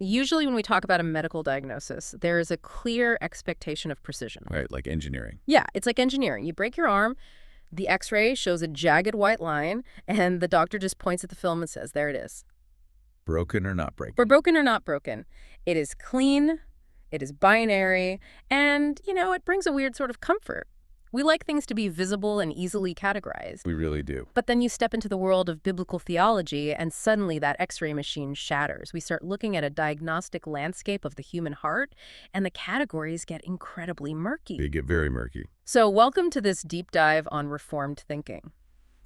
Usually when we talk about a medical diagnosis, there is a clear expectation of precision. Right, like engineering. Yeah, it's like engineering. You break your arm, the x-ray shows a jagged white line, and the doctor just points at the film and says, there it is. Broken or not broken? We're broken or not broken. It is clean, it is binary, and, it brings a weird sort of comfort. We like things to be visible and easily categorized. We really do. But then you step into the world of biblical theology, and suddenly that x-ray machine shatters. We start looking at a diagnostic landscape of the human heart, and the categories get incredibly murky. They get very murky. So welcome to this deep dive on Reformed thinking.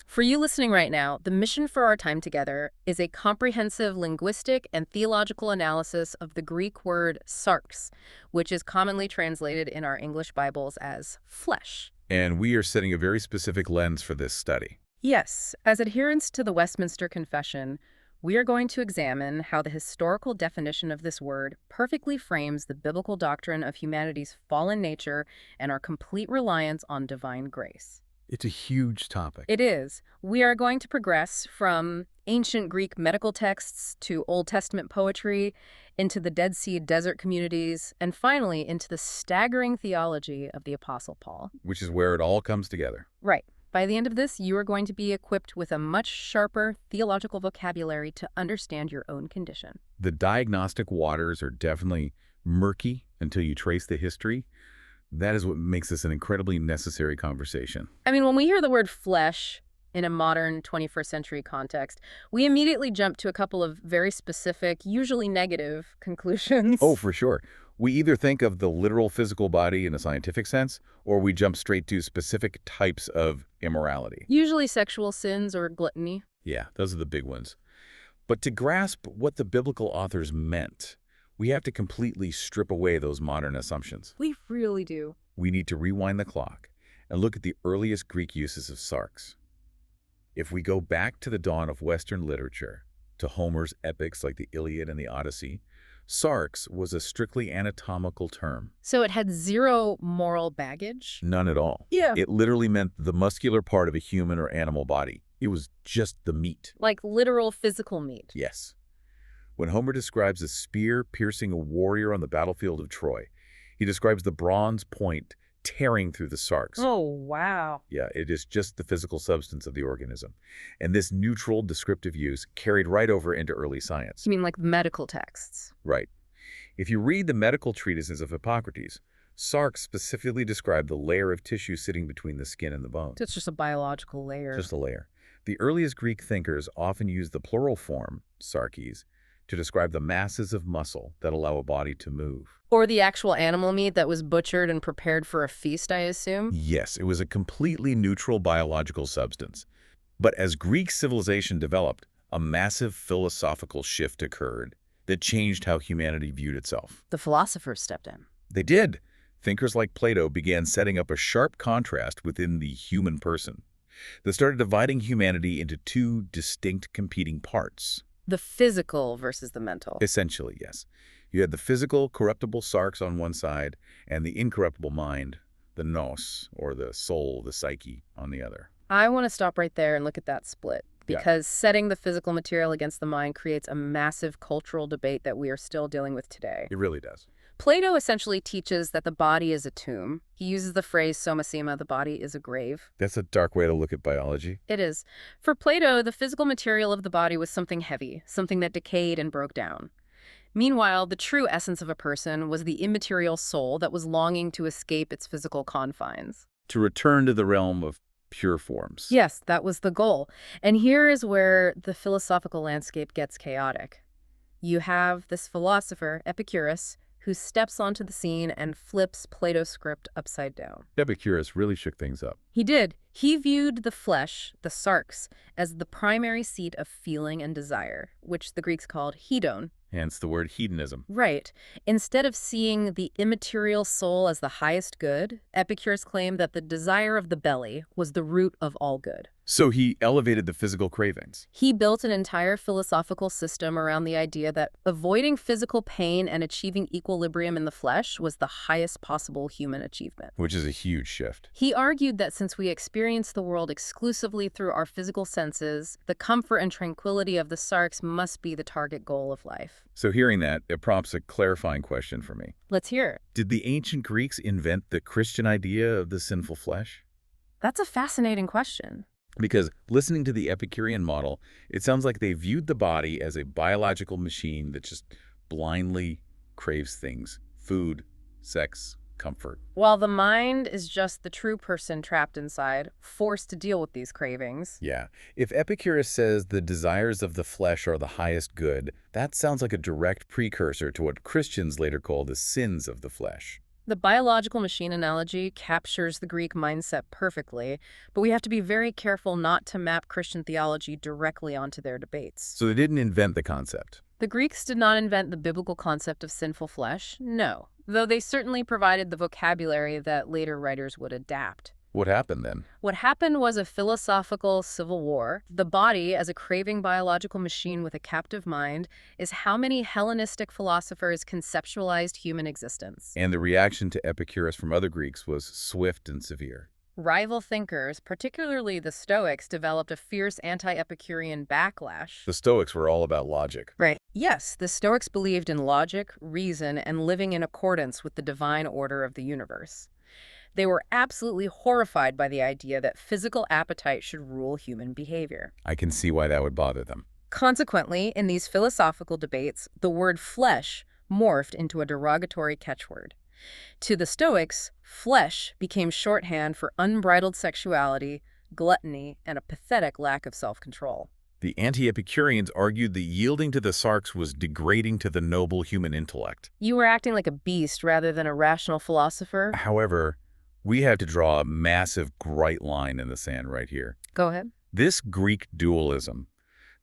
For you listening right now, the mission for our time together is a comprehensive linguistic and theological analysis of the Greek word sarx, which is commonly translated in our English Bibles as flesh. And we are setting a very specific lens for this study. Yes, as adherents to the Westminster Confession, we are going to examine how the historical definition of this word perfectly frames the biblical doctrine of humanity's fallen nature and our complete reliance on divine grace. It's a huge topic. It is. We are going to progress from ancient Greek medical texts to Old Testament poetry, into the Dead Sea desert communities, and finally into the staggering theology of the Apostle Paul. Which is where it all comes together. Right. By the end of this, you are going to be equipped with a much sharper theological vocabulary to understand your own condition. The diagnostic waters are definitely murky until you trace the history. That is what makes this an incredibly necessary conversation. I mean, when we hear the word flesh in a modern 21st century context, we immediately jump to a couple of very specific, usually negative conclusions. Oh, for sure. We either think of the literal physical body in a scientific sense, or we jump straight to specific types of immorality. Usually sexual sins or gluttony. Yeah, those are the big ones. But to grasp what the biblical authors meant, we have to completely strip away those modern assumptions. We really do. We need to rewind the clock and look at the earliest Greek uses of sarx. If we go back to the dawn of Western literature, to Homer's epics like the Iliad and the Odyssey, sarx was a strictly anatomical term. So it had zero moral baggage? None at all. Yeah. It literally meant the muscular part of a human or animal body. It was just the meat. Like literal physical meat? Yes. When Homer describes a spear piercing a warrior on the battlefield of Troy, he describes the bronze point tearing through the sarx. Oh, wow. Yeah, it is just the physical substance of the organism. And this neutral descriptive use carried right over into early science. You mean like medical texts? Right. If you read the medical treatises of Hippocrates, Sarx specifically described the layer of tissue sitting between the skin and the bone. So it's just a biological layer. Just a layer. The earliest Greek thinkers often used the plural form, sarkes, to describe the masses of muscle that allow a body to move. Or the actual animal meat that was butchered and prepared for a feast, I assume? Yes, it was a completely neutral biological substance. But as Greek civilization developed, a massive philosophical shift occurred that changed how humanity viewed itself. The philosophers stepped in. They did. Thinkers like Plato began setting up a sharp contrast within the human person that started dividing humanity into two distinct competing parts. The physical versus the mental. Essentially, yes. You had the physical, corruptible sarx on one side, and the incorruptible mind, the nous, or the soul, the psyche, on the other. I want to stop right there and look at that split, because setting the physical material against the mind creates a massive cultural debate that we are still dealing with today. It really does. Plato essentially teaches that the body is a tomb. He uses the phrase somasema, the body is a grave. That's a dark way to look at biology. It is. For Plato, the physical material of the body was something heavy, something that decayed and broke down. Meanwhile, the true essence of a person was the immaterial soul that was longing to escape its physical confines. To return to the realm of pure forms. Yes, that was the goal. And here is where the philosophical landscape gets chaotic. You have this philosopher, Epicurus, who steps onto the scene and flips Plato's script upside down. Epicurus really shook things up. He did. He viewed the flesh, the sarx, as the primary seat of feeling and desire, which the Greeks called hedon. Hence the word hedonism. Right. Instead of seeing the immaterial soul as the highest good, Epicurus claimed that the desire of the belly was the root of all good. So he elevated the physical cravings. He built an entire philosophical system around the idea that avoiding physical pain and achieving equilibrium in the flesh was the highest possible human achievement. Which is a huge shift. He argued that since we experience the world exclusively through our physical senses, the comfort and tranquility of the sarx must be the target goal of life. So hearing that, it prompts a clarifying question for me. Let's hear it. Did the ancient Greeks invent the Christian idea of the sinful flesh? That's a fascinating question. Because listening to the Epicurean model, it sounds like they viewed the body as a biological machine that just blindly craves things: food, sex, comfort. While the mind is just the true person trapped inside, forced to deal with these cravings. Yeah. If Epicurus says the desires of the flesh are the highest good, that sounds like a direct precursor to what Christians later call the sins of the flesh. The biological machine analogy captures the Greek mindset perfectly, but we have to be very careful not to map Christian theology directly onto their debates. So they didn't invent the concept. The Greeks did not invent the biblical concept of sinful flesh, no, though they certainly provided the vocabulary that later writers would adapt. What happened then? What happened was a philosophical civil war. The body, as a craving biological machine with a captive mind, is how many Hellenistic philosophers conceptualized human existence. And the reaction to Epicurus from other Greeks was swift and severe. Rival thinkers, particularly the Stoics, developed a fierce anti-Epicurean backlash. The Stoics were all about logic. Right. Yes, the Stoics believed in logic, reason, and living in accordance with the divine order of the universe. They were absolutely horrified by the idea that physical appetite should rule human behavior. I can see why that would bother them. Consequently, in these philosophical debates, the word flesh morphed into a derogatory catchword. To the Stoics, flesh became shorthand for unbridled sexuality, gluttony, and a pathetic lack of self-control. The anti-Epicureans argued that yielding to the sarx was degrading to the noble human intellect. You were acting like a beast rather than a rational philosopher. However, we have to draw a massive bright line in the sand right here. Go ahead. This Greek dualism,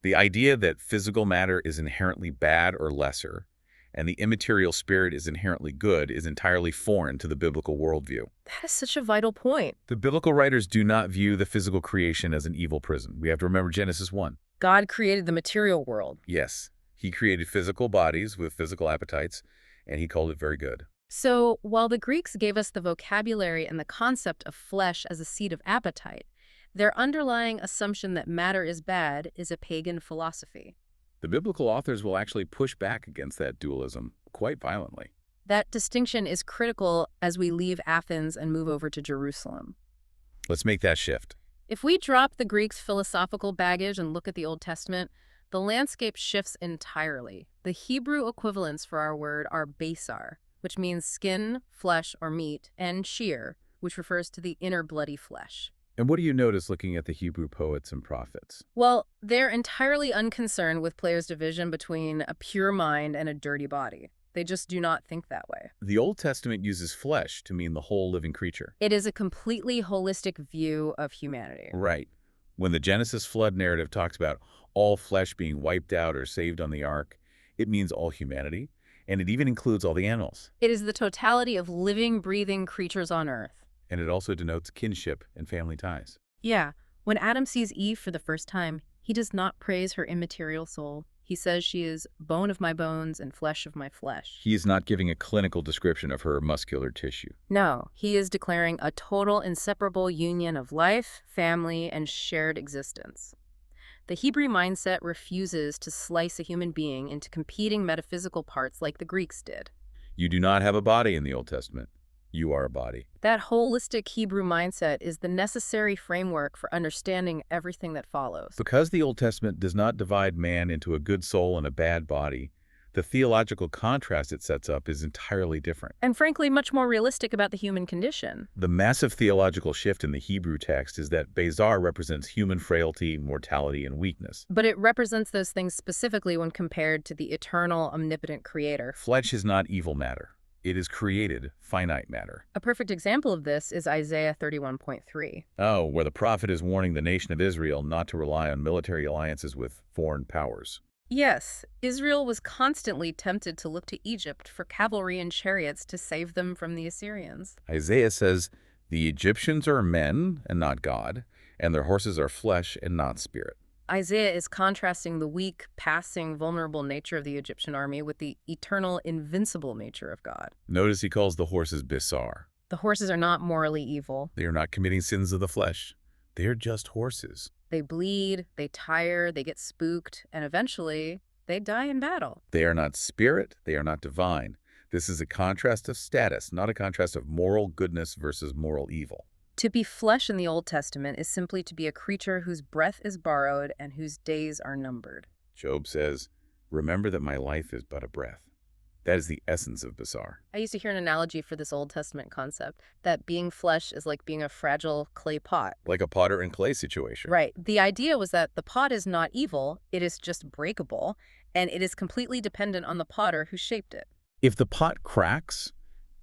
the idea that physical matter is inherently bad or lesser, and the immaterial spirit is inherently good, is entirely foreign to the biblical worldview. That is such a vital point. The biblical writers do not view the physical creation as an evil prison. We have to remember Genesis 1. God created the material world. Yes, he created physical bodies with physical appetites, and he called it very good. So, while the Greeks gave us the vocabulary and the concept of flesh as a seat of appetite, their underlying assumption that matter is bad is a pagan philosophy. The biblical authors will actually push back against that dualism quite violently. That distinction is critical as we leave Athens and move over to Jerusalem. Let's make that shift. If we drop the Greeks' philosophical baggage and look at the Old Testament, the landscape shifts entirely. The Hebrew equivalents for our word are basar, which means skin, flesh, or meat, and shear, which refers to the inner bloody flesh. And what do you notice looking at the Hebrew poets and prophets? Well, they're entirely unconcerned with Plato's division between a pure mind and a dirty body. They just do not think that way. The Old Testament uses flesh to mean the whole living creature. It is a completely holistic view of humanity. Right. When the Genesis flood narrative talks about all flesh being wiped out or saved on the ark, it means all humanity, and it even includes all the animals. It is the totality of living, breathing creatures on earth. And it also denotes kinship and family ties. Yeah, when Adam sees Eve for the first time, he does not praise her immaterial soul. He says she is bone of my bones and flesh of my flesh. He is not giving a clinical description of her muscular tissue. No, he is declaring a total inseparable union of life, family, and shared existence. The Hebrew mindset refuses to slice a human being into competing metaphysical parts like the Greeks did. You do not have a body in the Old Testament. You are a body. That holistic Hebrew mindset is the necessary framework for understanding everything that follows. Because the Old Testament does not divide man into a good soul and a bad body, the theological contrast it sets up is entirely different. And frankly, much more realistic about the human condition. The massive theological shift in the Hebrew text is that basar represents human frailty, mortality, and weakness. But it represents those things specifically when compared to the eternal, omnipotent creator. Flesh is not evil matter. It is created, finite matter. A perfect example of this is Isaiah 31.3. Oh, where the prophet is warning the nation of Israel not to rely on military alliances with foreign powers. Yes, Israel was constantly tempted to look to Egypt for cavalry and chariots to save them from the Assyrians. Isaiah says, the Egyptians are men and not God, and their horses are flesh and not spirit. Isaiah is contrasting the weak, passing, vulnerable nature of the Egyptian army with the eternal, invincible nature of God. Notice he calls the horses basar. The horses are not morally evil. They are not committing sins of the flesh. They are just horses. They bleed, they tire, they get spooked, and eventually they die in battle. They are not spirit. They are not divine. This is a contrast of status, not a contrast of moral goodness versus moral evil. To be flesh in the Old Testament is simply to be a creature whose breath is borrowed and whose days are numbered. Job says, "Remember that my life is but a breath." That is the essence of basar. I used to hear an analogy for this Old Testament concept, that being flesh is like being a fragile clay pot. Like a potter and clay situation. Right. The idea was that the pot is not evil, it is just breakable, and it is completely dependent on the potter who shaped it. If the pot cracks,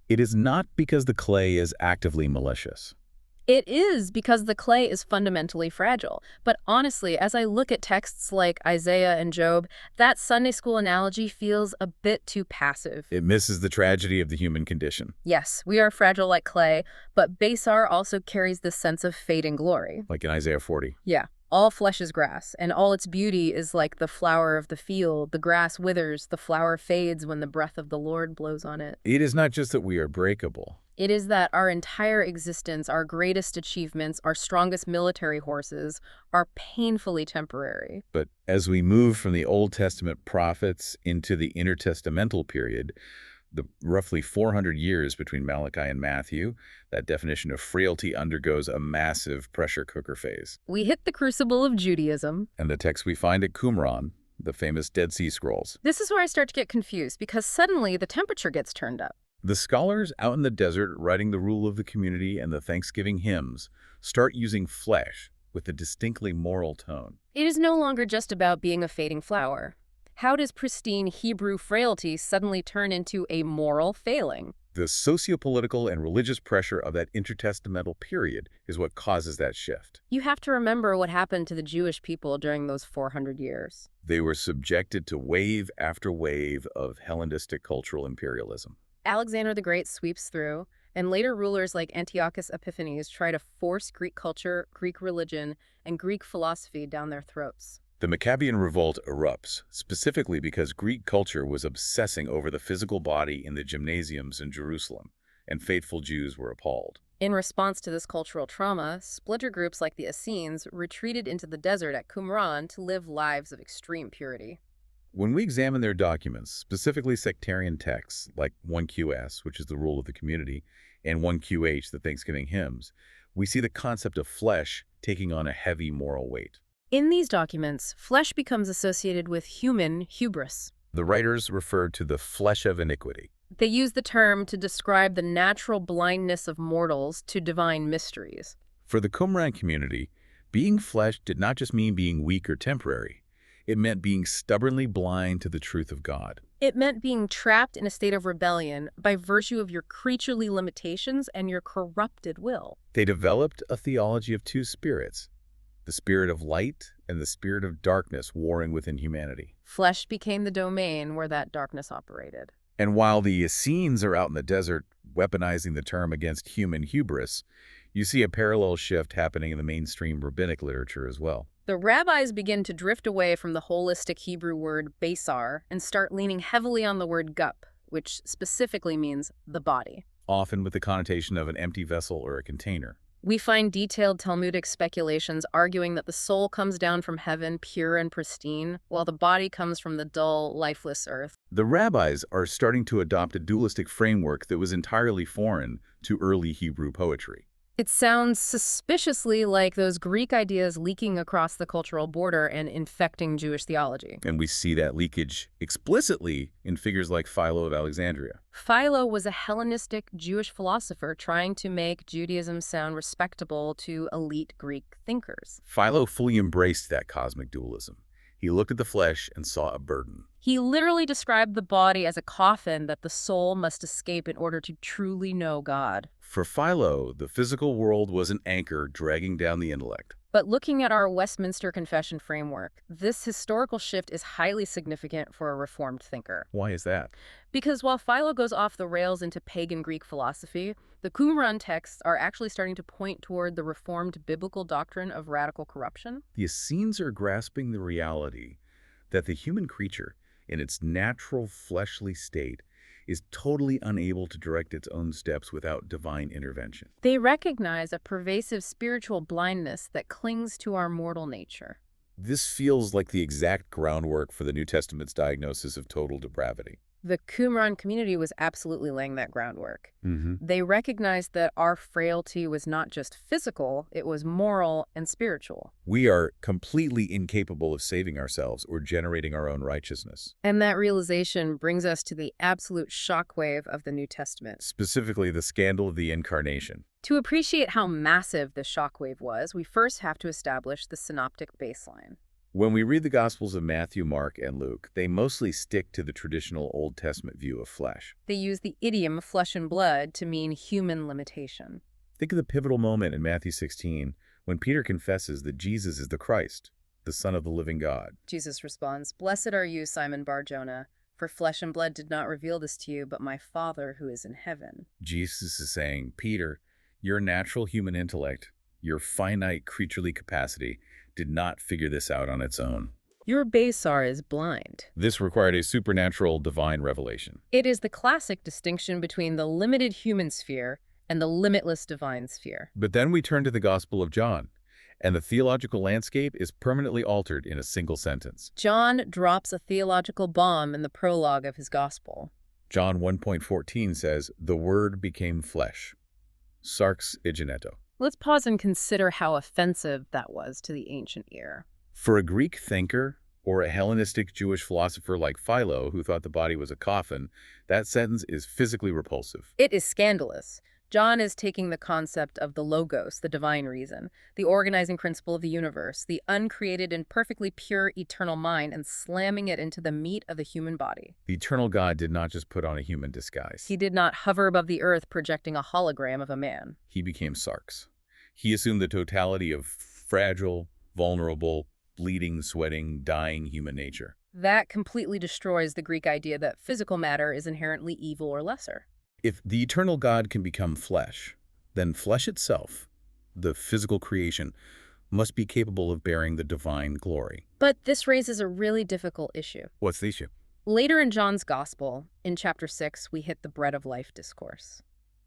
it is not because the clay is actively malicious. It is because the clay is fundamentally fragile. But honestly, as I look at texts like Isaiah and Job, that Sunday school analogy feels a bit too passive. It misses the tragedy of the human condition. Yes, we are fragile like clay, but basar also carries this sense of fading glory. Like in Isaiah 40. Yeah. All flesh is grass, and all its beauty is like the flower of the field. The grass withers, the flower fades when the breath of the Lord blows on it. It is not just that we are breakable. It is that our entire existence, our greatest achievements, our strongest military horses, are painfully temporary. But as we move from the Old Testament prophets into the intertestamental period, the roughly 400 years between Malachi and Matthew, that definition of frailty undergoes a massive pressure cooker phase. We hit the crucible of Judaism. And the text we find at Qumran, the famous Dead Sea Scrolls. This is where I start to get confused, because suddenly the temperature gets turned up. The scholars out in the desert writing the rule of the community and the Thanksgiving hymns start using flesh with a distinctly moral tone. It is no longer just about being a fading flower. How does pristine Hebrew frailty suddenly turn into a moral failing? The sociopolitical and religious pressure of that intertestamental period is what causes that shift. You have to remember what happened to the Jewish people during those 400 years. They were subjected to wave after wave of Hellenistic cultural imperialism. Alexander the Great sweeps through, and later rulers like Antiochus Epiphanes try to force Greek culture, Greek religion, and Greek philosophy down their throats. The Maccabean revolt erupts, specifically because Greek culture was obsessing over the physical body in the gymnasiums in Jerusalem, and faithful Jews were appalled. In response to this cultural trauma, splinter groups like the Essenes retreated into the desert at Qumran to live lives of extreme purity. When we examine their documents, specifically sectarian texts like 1QS, which is the rule of the community, and 1QH, the Thanksgiving hymns, we see the concept of flesh taking on a heavy moral weight. In these documents, flesh becomes associated with human hubris. The writers refer to the flesh of iniquity. They use the term to describe the natural blindness of mortals to divine mysteries. For the Qumran community, being flesh did not just mean being weak or temporary. It meant being stubbornly blind to the truth of God. It meant being trapped in a state of rebellion by virtue of your creaturely limitations and your corrupted will. They developed a theology of two spirits, the spirit of light and the spirit of darkness warring within humanity. Flesh became the domain where that darkness operated. And while the Essenes are out in the desert weaponizing the term against human hubris, you see a parallel shift happening in the mainstream rabbinic literature as well. The rabbis begin to drift away from the holistic Hebrew word basar and start leaning heavily on the word gup, which specifically means the body. Often with the connotation of an empty vessel or a container. We find detailed Talmudic speculations arguing that the soul comes down from heaven pure and pristine, while the body comes from the dull, lifeless earth. The rabbis are starting to adopt a dualistic framework that was entirely foreign to early Hebrew poetry. It sounds suspiciously like those Greek ideas leaking across the cultural border and infecting Jewish theology. And we see that leakage explicitly in figures like Philo of Alexandria. Philo was a Hellenistic Jewish philosopher trying to make Judaism sound respectable to elite Greek thinkers. Philo fully embraced that cosmic dualism. He looked at the flesh and saw a burden. He literally described the body as a coffin that the soul must escape in order to truly know God. For Philo, the physical world was an anchor dragging down the intellect. But looking at our Westminster Confession framework, this historical shift is highly significant for a Reformed thinker. Why is that? Because while Philo goes off the rails into pagan Greek philosophy, the Qumran texts are actually starting to point toward the Reformed biblical doctrine of radical corruption. The Essenes are grasping the reality that the human creature, in its natural fleshly state, is totally unable to direct its own steps without divine intervention. They recognize a pervasive spiritual blindness that clings to our mortal nature. This feels like the exact groundwork for the New Testament's diagnosis of total depravity. The Qumran community was absolutely laying that groundwork. Mm-hmm. They recognized that our frailty was not just physical, it was moral and spiritual. We are completely incapable of saving ourselves or generating our own righteousness. And that realization brings us to the absolute shockwave of the New Testament. Specifically, the scandal of the incarnation. To appreciate how massive the shockwave was, we first have to establish the synoptic baseline. When we read the Gospels of Matthew, Mark, and Luke, they mostly stick to the traditional Old Testament view of flesh. They use the idiom flesh and blood to mean human limitation. Think of the pivotal moment in Matthew 16 when Peter confesses that Jesus is the Christ, the Son of the living God. Jesus responds, "Blessed are you, Simon Bar-Jonah, for flesh and blood did not reveal this to you, but my Father who is in heaven." Jesus is saying, Peter, your natural human intellect, your finite creaturely capacity, did not figure this out on its own. Your basar is blind. This required a supernatural divine revelation. It is the classic distinction between the limited human sphere and the limitless divine sphere. But then we turn to the Gospel of John, and the theological landscape is permanently altered in a single sentence. John drops a theological bomb in the prologue of his gospel. John 1.14 says, "The Word became flesh." Sarx igeneto. Let's pause and consider how offensive that was to the ancient ear. For a Greek thinker or a Hellenistic Jewish philosopher like Philo, who thought the body was a coffin, that sentence is physically repulsive. It is scandalous. John is taking the concept of the logos, the divine reason, the organizing principle of the universe, the uncreated and perfectly pure eternal mind, and slamming it into the meat of the human body. The eternal God did not just put on a human disguise. He did not hover above the earth projecting a hologram of a man. He became Sarx. He assumed the totality of fragile, vulnerable, bleeding, sweating, dying human nature. That completely destroys the Greek idea that physical matter is inherently evil or lesser. If the eternal God can become flesh, then flesh itself, the physical creation, must be capable of bearing the divine glory. But this raises a really difficult issue. What's the issue? Later in John's Gospel, in chapter 6, we hit the bread of life discourse.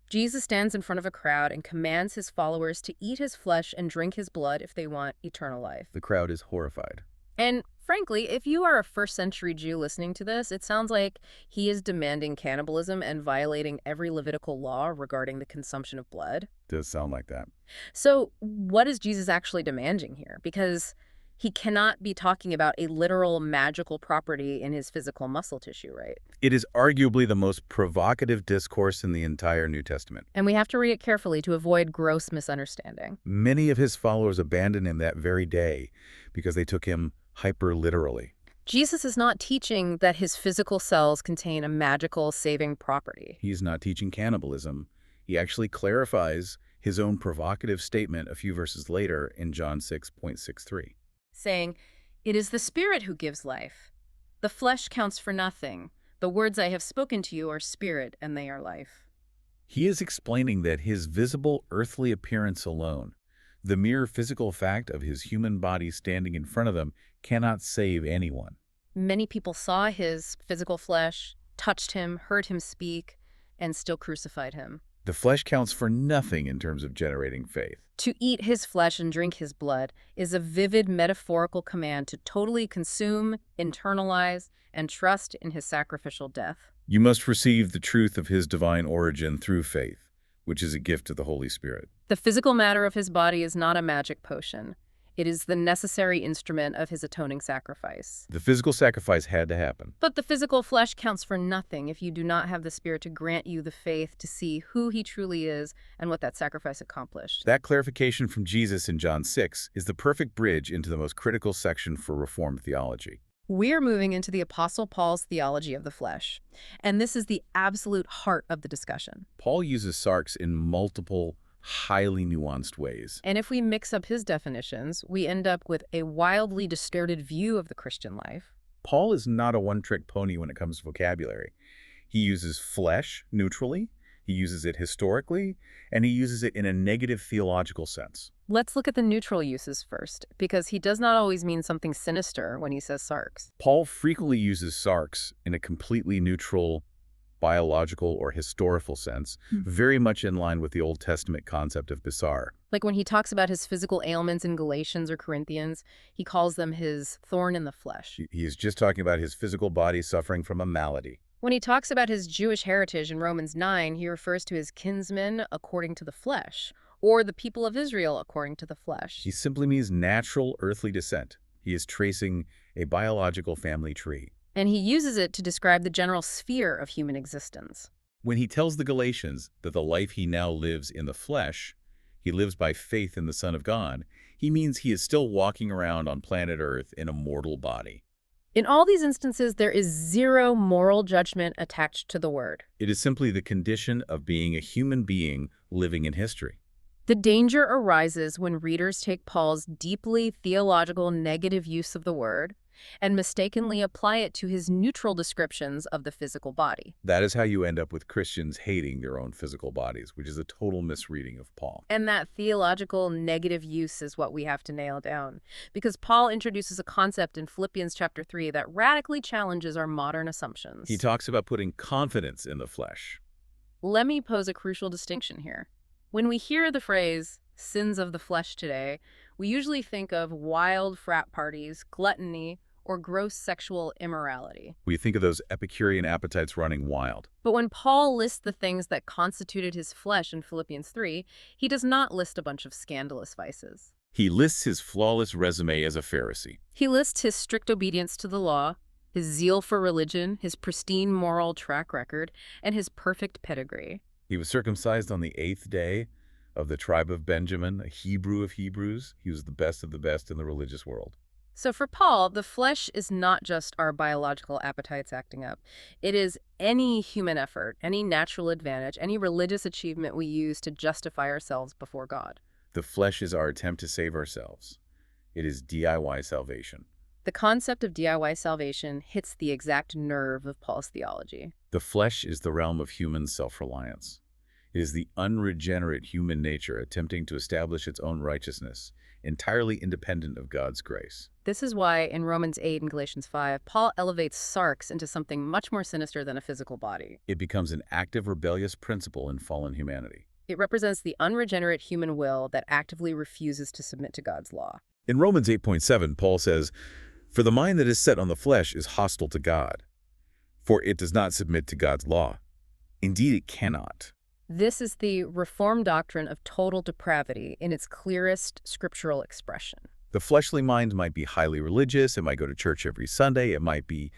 Jesus stands in front of a crowd and commands his followers to eat his flesh and drink his blood if they want eternal life. The crowd is horrified. And frankly, if you are a first-century Jew listening to this, it sounds like he is demanding cannibalism and violating every Levitical law regarding the consumption of blood. Does sound like that. So what is Jesus actually demanding here? Because he cannot be talking about a literal magical property in his physical muscle tissue, right? It is arguably the most provocative discourse in the entire New Testament. And we have to read it carefully to avoid gross misunderstanding. Many of his followers abandoned him that very day because they took him hyper-literally. Jesus is not teaching that his physical cells contain a magical saving property. He's not teaching cannibalism. He actually clarifies his own provocative statement a few verses later in John 6.63. Saying, "It is the Spirit who gives life. The flesh counts for nothing. The words I have spoken to you are spirit, and they are life." He is explaining that his visible earthly appearance alone, the mere physical fact of his human body standing in front of them, cannot save anyone. Many people saw his physical flesh, touched him, heard him speak, and still crucified him. The flesh counts for nothing in terms of generating faith. To eat his flesh and drink his blood is a vivid metaphorical command to totally consume, internalize, and trust in his sacrificial death. You must receive the truth of his divine origin through faith, which is a gift of the Holy Spirit. The physical matter of his body is not a magic potion. It is the necessary instrument of his atoning sacrifice. The physical sacrifice had to happen. But the physical flesh counts for nothing if you do not have the Spirit to grant you the faith to see who he truly is and what that sacrifice accomplished. That clarification from Jesus in John 6 is the perfect bridge into the most critical section for Reformed theology. We're moving into the Apostle Paul's theology of the flesh, and this is the absolute heart of the discussion. Paul uses sarx in multiple, highly nuanced ways. And if we mix up his definitions, we end up with a wildly distorted view of the Christian life. Paul is not a one-trick pony when it comes to vocabulary. He uses flesh neutrally, he uses it historically, and he uses it in a negative theological sense. Let's look at the neutral uses first, because he does not always mean something sinister when he says sarx. Paul frequently uses sarx in a completely neutral, biological or historical sense, very much in line with the Old Testament concept of basar. Like when he talks about his physical ailments in Galatians or Corinthians, he calls them his thorn in the flesh. He is just talking about his physical body suffering from a malady. When he talks about his Jewish heritage in Romans 9, he refers to his kinsmen according to the flesh, or the people of Israel according to the flesh. He simply means natural earthly descent. He is tracing a biological family tree. And he uses it to describe the general sphere of human existence. When he tells the Galatians that the life he now lives in the flesh, he lives by faith in the Son of God, he means he is still walking around on planet Earth in a mortal body. In all these instances, there is zero moral judgment attached to the word. It is simply the condition of being a human being living in history. The danger arises when readers take Paul's deeply theological negative use of the word and mistakenly apply it to his neutral descriptions of the physical body. That is how you end up with Christians hating their own physical bodies, which is a total misreading of Paul. And that theological negative use is what we have to nail down, because Paul introduces a concept in Philippians chapter 3 that radically challenges our modern assumptions. He talks about putting confidence in the flesh. Let me pose a crucial distinction here. When we hear the phrase, sins of the flesh today, we usually think of wild frat parties, gluttony, or gross sexual immorality. We think of those Epicurean appetites running wild. But when Paul lists the things that constituted his flesh in Philippians 3, he does not list a bunch of scandalous vices. He lists his flawless resume as a Pharisee. He lists his strict obedience to the law, his zeal for religion, his pristine moral track record, and his perfect pedigree. He was circumcised on the 8th day of the tribe of Benjamin, a Hebrew of Hebrews. He was the best of the best in the religious world. So for Paul, the flesh is not just our biological appetites acting up. It is any human effort, any natural advantage, any religious achievement we use to justify ourselves before God. The flesh is our attempt to save ourselves. It is DIY salvation. The concept of DIY salvation hits the exact nerve of Paul's theology. The flesh is the realm of human self-reliance. It is the unregenerate human nature attempting to establish its own righteousness, entirely independent of God's grace. This is why in Romans 8 and Galatians 5, Paul elevates sarx into something much more sinister than a physical body. It becomes an active rebellious principle in fallen humanity. It represents the unregenerate human will that actively refuses to submit to God's law. In Romans 8:7, Paul says, "For the mind that is set on the flesh is hostile to God, for it does not submit to God's law. Indeed, it cannot." This is the Reformed doctrine of total depravity in its clearest scriptural expression. The fleshly mind might be highly religious, it might go to church every Sunday, it might be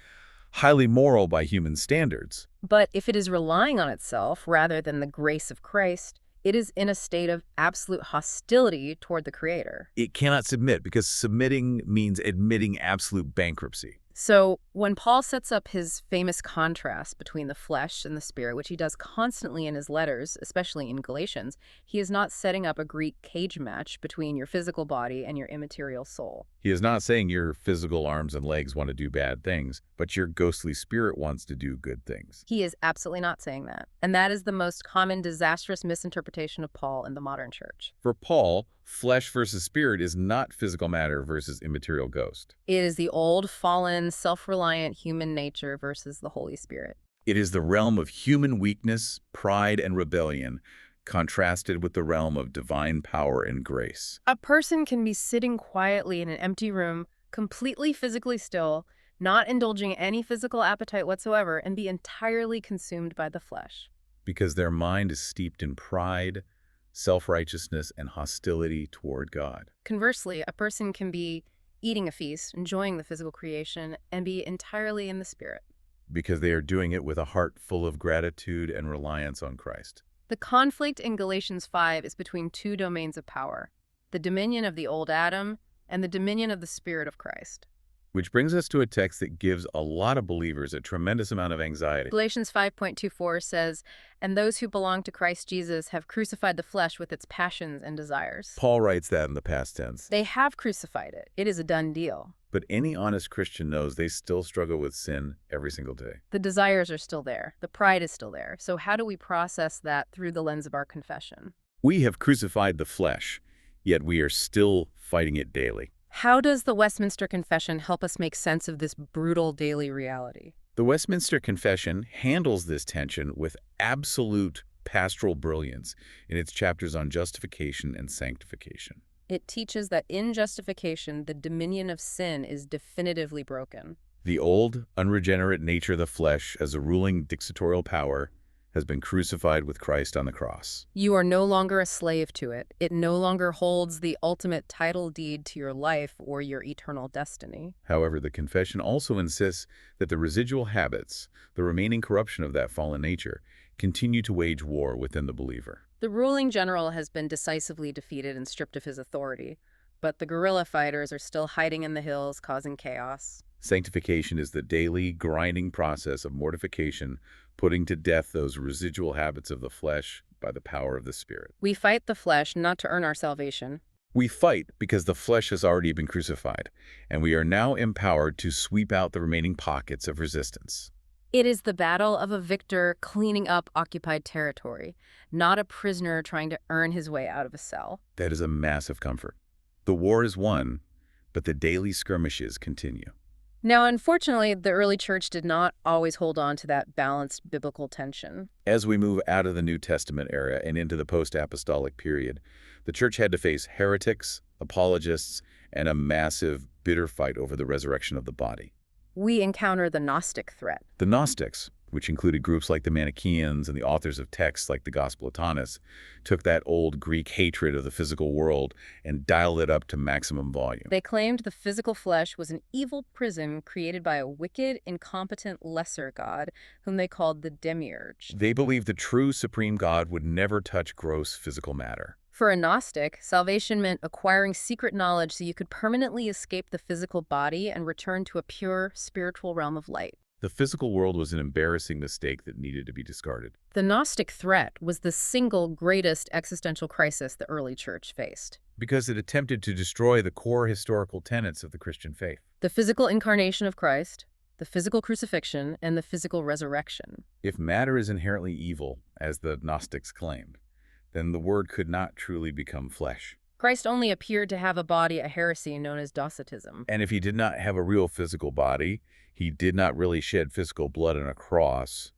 highly moral by human standards. But if it is relying on itself rather than the grace of Christ, it is in a state of absolute hostility toward the Creator. It cannot submit because submitting means admitting absolute bankruptcy. So when Paul sets up his famous contrast between the flesh and the spirit, which he does constantly in his letters, especially in Galatians, he is not setting up a Greek cage match between your physical body and your immaterial soul. He is not saying your physical arms and legs want to do bad things, but your ghostly spirit wants to do good things. He is absolutely not saying that. And that is the most common disastrous misinterpretation of Paul in the modern church. For Paul, flesh versus spirit is not physical matter versus immaterial ghost. It is the old, fallen, self-reliant human nature versus the Holy Spirit. It is the realm of human weakness, pride, and rebellion, contrasted with the realm of divine power and grace. A person can be sitting quietly in an empty room, completely physically still, not indulging any physical appetite whatsoever, and be entirely consumed by the flesh. Because their mind is steeped in pride, self-righteousness, and hostility toward God. Conversely, a person can be eating a feast, enjoying the physical creation, and be entirely in the spirit. Because they are doing it with a heart full of gratitude and reliance on Christ. The conflict in Galatians 5 is between two domains of power, the dominion of the old Adam and the dominion of the Spirit of Christ. Which brings us to a text that gives a lot of believers a tremendous amount of anxiety. Galatians 5:24 says, "And those who belong to Christ Jesus have crucified the flesh with its passions and desires." Paul writes that in the past tense. They have crucified it. It is a done deal. But any honest Christian knows they still struggle with sin every single day. The desires are still there. The pride is still there. So how do we process that through the lens of our confession? We have crucified the flesh, yet we are still fighting it daily. How does the Westminster Confession help us make sense of this brutal daily reality? The Westminster Confession handles this tension with absolute pastoral brilliance in its chapters on justification and sanctification. It teaches that in justification, the dominion of sin is definitively broken. The old, unregenerate nature of the flesh as a ruling dictatorial power has been crucified with Christ on the cross. You are no longer a slave to it. It no longer holds the ultimate title deed to your life or your eternal destiny. However, the confession also insists that the residual habits, the remaining corruption of that fallen nature, continue to wage war within the believer. The ruling general has been decisively defeated and stripped of his authority, but the guerrilla fighters are still hiding in the hills, causing chaos. Sanctification is the daily, grinding process of mortification, putting to death those residual habits of the flesh by the power of the Spirit. We fight the flesh not to earn our salvation. We fight because the flesh has already been crucified, and we are now empowered to sweep out the remaining pockets of resistance. It is the battle of a victor cleaning up occupied territory, not a prisoner trying to earn his way out of a cell. That is a massive comfort. The war is won, but the daily skirmishes continue. Now, unfortunately, the early church did not always hold on to that balanced biblical tension. As we move out of the New Testament era and into the post-apostolic period, the church had to face heretics, apologists, and a massive, bitter fight over the resurrection of the body. We encounter the Gnostic threat. The Gnostics, which included groups like the Manichaeans and the authors of texts like the Gospel of Thomas, took that old Greek hatred of the physical world and dialed it up to maximum volume. They claimed the physical flesh was an evil prison created by a wicked, incompetent lesser god whom they called the demiurge. They believed the true supreme God would never touch gross physical matter. For a Gnostic, salvation meant acquiring secret knowledge so you could permanently escape the physical body and return to a pure, spiritual realm of light. The physical world was an embarrassing mistake that needed to be discarded. The Gnostic threat was the single greatest existential crisis the early church faced. Because it attempted to destroy the core historical tenets of the Christian faith. The physical incarnation of Christ, the physical crucifixion, and the physical resurrection. If matter is inherently evil, as the Gnostics claimed, then the Word could not truly become flesh. Christ only appeared to have a body, a heresy known as Docetism. And if he did not have a real physical body, he did not really shed physical blood on a cross,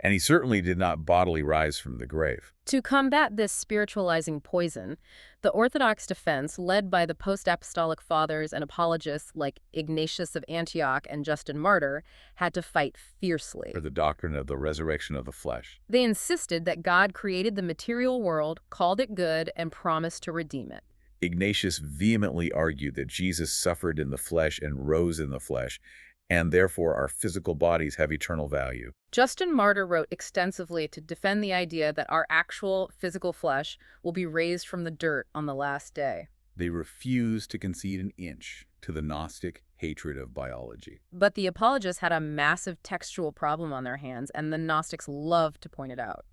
and he certainly did not bodily rise from the grave. To combat this spiritualizing poison, the Orthodox defense, led by the post-apostolic fathers and apologists like Ignatius of Antioch and Justin Martyr, had to fight fiercely For the doctrine of the resurrection of the flesh. They insisted that God created the material world, called it good, and promised to redeem it. Ignatius vehemently argued that Jesus suffered in the flesh and rose in the flesh, and therefore our physical bodies have eternal value. Justin Martyr wrote extensively to defend the idea that our actual physical flesh will be raised from the dirt on the last day. They refused to concede an inch to the Gnostic hatred of biology. But the apologists had a massive textual problem on their hands, and the Gnostics loved to point it out.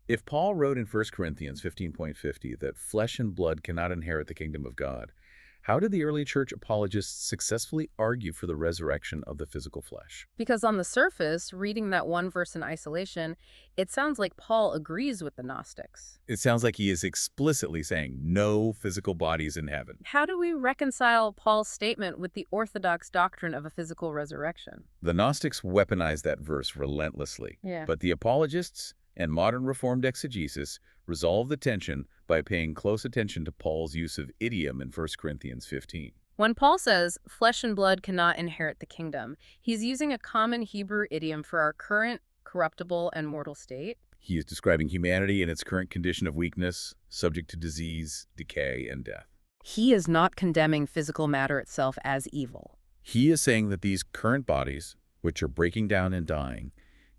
If Paul wrote in 1 Corinthians 15:50 that flesh and blood cannot inherit the kingdom of God, how did the early church apologists successfully argue for the resurrection of the physical flesh? Because on the surface, reading that one verse in isolation, it sounds like Paul agrees with the Gnostics. It sounds like he is explicitly saying no physical bodies in heaven. How do we reconcile Paul's statement with the Orthodox doctrine of a physical resurrection? The Gnostics weaponized that verse relentlessly, but the apologists and modern Reformed exegesis resolve the tension by paying close attention to Paul's use of idiom in 1 Corinthians 15. When Paul says, flesh and blood cannot inherit the kingdom, he's using a common Hebrew idiom for our current corruptible and mortal state. He is describing humanity in its current condition of weakness, subject to disease, decay, and death. He is not condemning physical matter itself as evil. He is saying that these current bodies, which are breaking down and dying,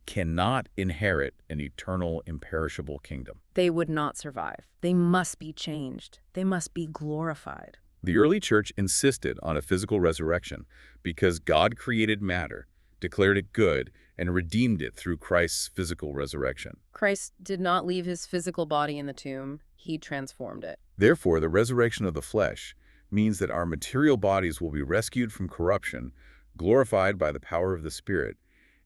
cannot inherit an eternal, imperishable kingdom. They would not survive. They must be changed. They must be glorified. The early church insisted on a physical resurrection because God created matter, declared it good, and redeemed it through Christ's physical resurrection. Christ did not leave his physical body in the tomb. He transformed it. Therefore, the resurrection of the flesh means that our material bodies will be rescued from corruption, glorified by the power of the Spirit,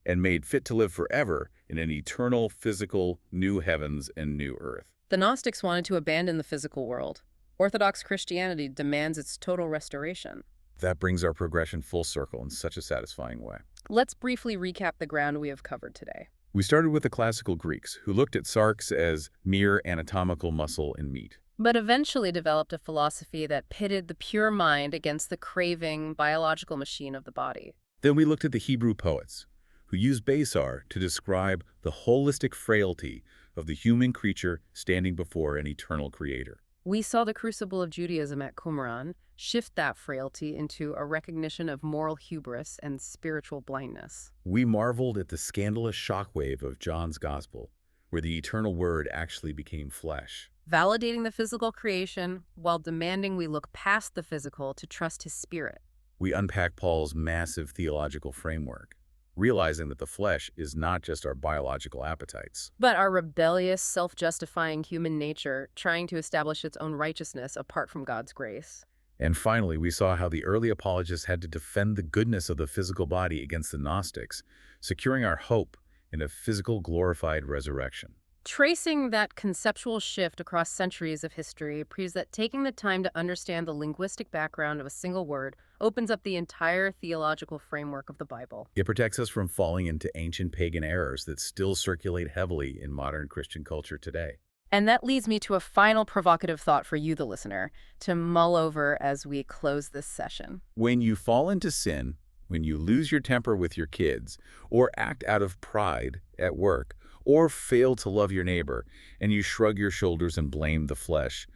and made fit to live forever in an eternal, physical, new heavens and new earth. The Gnostics wanted to abandon the physical world. Orthodox Christianity demands its total restoration. That brings our progression full circle in such a satisfying way. Let's briefly recap the ground we have covered today. We started with the classical Greeks, who looked at sarx as mere anatomical muscle and meat. But eventually developed a philosophy that pitted the pure mind against the craving, biological machine of the body. Then we looked at the Hebrew poets, who used basar to describe the holistic frailty of the human creature standing before an eternal creator. We saw the crucible of Judaism at Qumran shift that frailty into a recognition of moral hubris and spiritual blindness. We marveled at the scandalous shockwave of John's Gospel, where the eternal Word actually became flesh. Validating the physical creation while demanding we look past the physical to trust his spirit. We unpack Paul's massive theological framework, realizing that the flesh is not just our biological appetites, but our rebellious, self-justifying human nature trying to establish its own righteousness apart from God's grace. And finally, we saw how the early apologists had to defend the goodness of the physical body against the Gnostics, securing our hope in a physical, glorified resurrection. Tracing that conceptual shift across centuries of history proves that taking the time to understand the linguistic background of a single word opens up the entire theological framework of the Bible. It protects us from falling into ancient pagan errors that still circulate heavily in modern Christian culture today. And that leads me to a final provocative thought for you, the listener, to mull over as we close this session. When you fall into sin, when you lose your temper with your kids, or act out of pride at work, or fail to love your neighbor, and you shrug your shoulders and blame the flesh,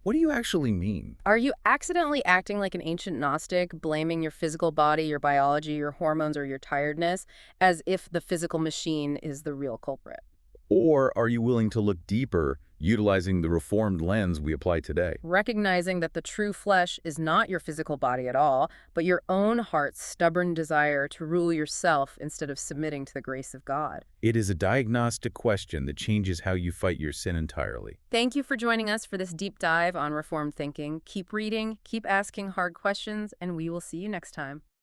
what do you actually mean? Are you accidentally acting like an ancient Gnostic, blaming your physical body, your biology, your hormones, or your tiredness, as if the physical machine is the real culprit? Or are you willing to look deeper, utilizing the reformed lens we apply today? Recognizing that the true flesh is not your physical body at all, but your own heart's stubborn desire to rule yourself instead of submitting to the grace of God. It is a diagnostic question that changes how you fight your sin entirely. Thank you for joining us for this deep dive on Reformed thinking. Keep reading, keep asking hard questions, and we will see you next time.